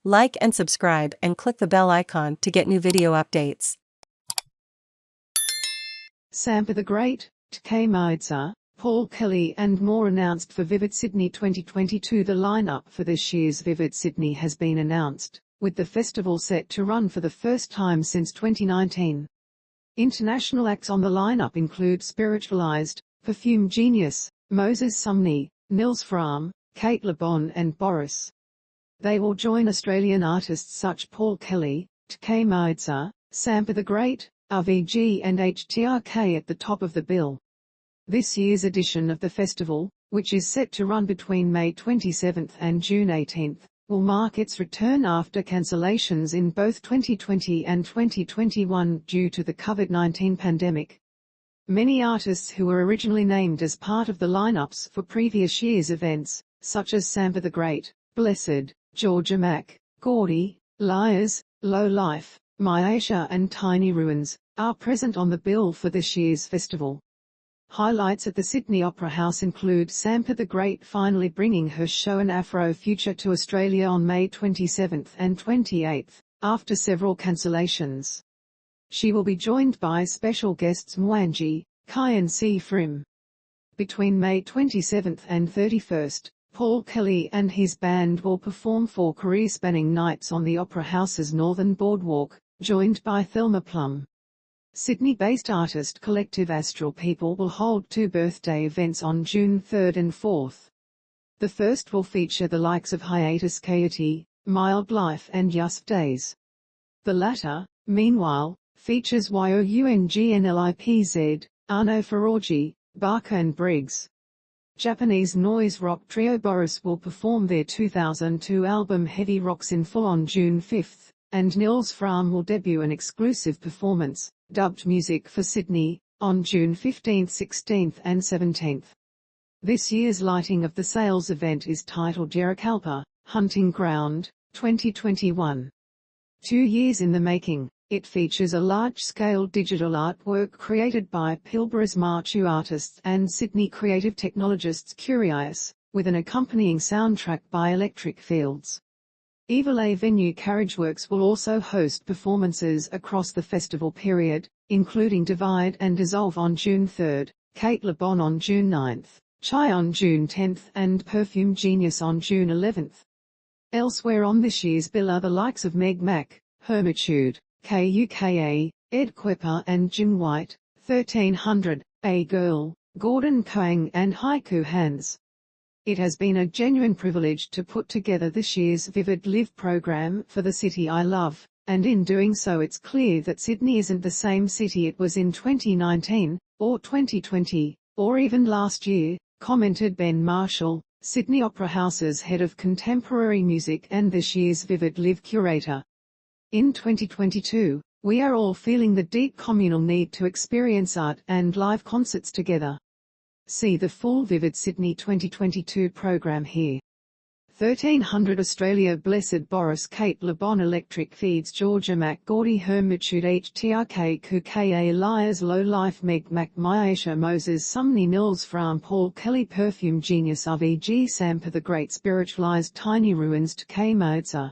Like and subscribe and click the bell icon to get new video updates. Sampa the Great, Tkay Maidza, Paul Kelly and more announced for Vivid Sydney 2022. The lineup for this year's Vivid Sydney has been announced, with the festival set to run for the first time since 2019. International acts on the lineup include Spiritualized, Perfume Genius, Sumney, Nils Frahm, Cate Le Bon and Boris. They will join Australian artists such Paul Kelly, Tkay Maidza, Sampa the Great, RVG and HTRK at the top of the bill. This year's edition of the festival, which is set to run between May 27 and June 18, will mark its return after cancellations in both 2020 and 2021 due to the COVID-19 pandemic. Many artists who were originally named as part of the lineups for previous year's events, such as Sampa the Great, Blessed, Meg Mac, Gordi, Liars, Low Life, Miiesha and Tiny Ruins, are present on the bill for this year's festival. Highlights at the Sydney Opera House include Sampa the Great finally bringing her show An Afro Future to Australia on May 27 and 28, after several cancellations. She will be joined by special guests Mwanjé, KYE and C.FRIM. Between May 27 and 31, Paul Kelly and his band will perform 4 career-spanning nights on the Opera House's northern boardwalk, joined by Thelma Plum. Sydney-based artist collective Astral People will hold 2 birthday events on June 3 and 4. The first will feature the likes of Hiatus Kaiyote, Mildlife and Yussef Dayes. The latter, meanwhile, features Youngn Lipz, Arno Faraji, Barkaa and Briggs. Japanese noise rock trio Boris will perform their 2002 album Heavy Rocks in full on June 5, and Nils Frahm will debut an exclusive performance, dubbed Music for Sydney, on June 15, 16 and 17. This year's lighting of the sales event is titled Yarrkalpa, Hunting Ground, 2021. 2 years in the making, it features a large-scale digital artwork created by Pilbara's Martu artists and Sydney creative technologists Curiious, with an accompanying soundtrack by Electric Fields. Evil venue Carriageworks will also host performances across the festival period, including Divide and Dissolve on June 3, Cate Le Bon on June 9, Chai on June 10 and Perfume Genius on June 11. Elsewhere on this year's bill are the likes of Meg Mac, Hermitude, KUKA, Kuepper and Jim White, 1300, A.GIRL, Gordi, Koang and Haiku Hands. It has been a genuine privilege to put together this year's Vivid Live program for the city I love, and in doing so it's clear that Sydney isn't the same city it was in 2019, or 2020, or even last year, commented Ben Marshall, Sydney Opera House's head of contemporary music and this year's Vivid Live curator. In 2022, we are all feeling the deep communal need to experience art and live concerts together. See the full Vivid Sydney 2022 program here. 1300 Australia Blessed Boris Cate Le Bon Electric Feeds Meg Mac Gordi Hermitude HTRK KUKA Liars Low Life Meg Mac Miiesha Sumney Nils Frahm Paul Kelly Perfume Genius RVG Sampa the Great Spiritualized Tiny Ruins Tkay Maidza.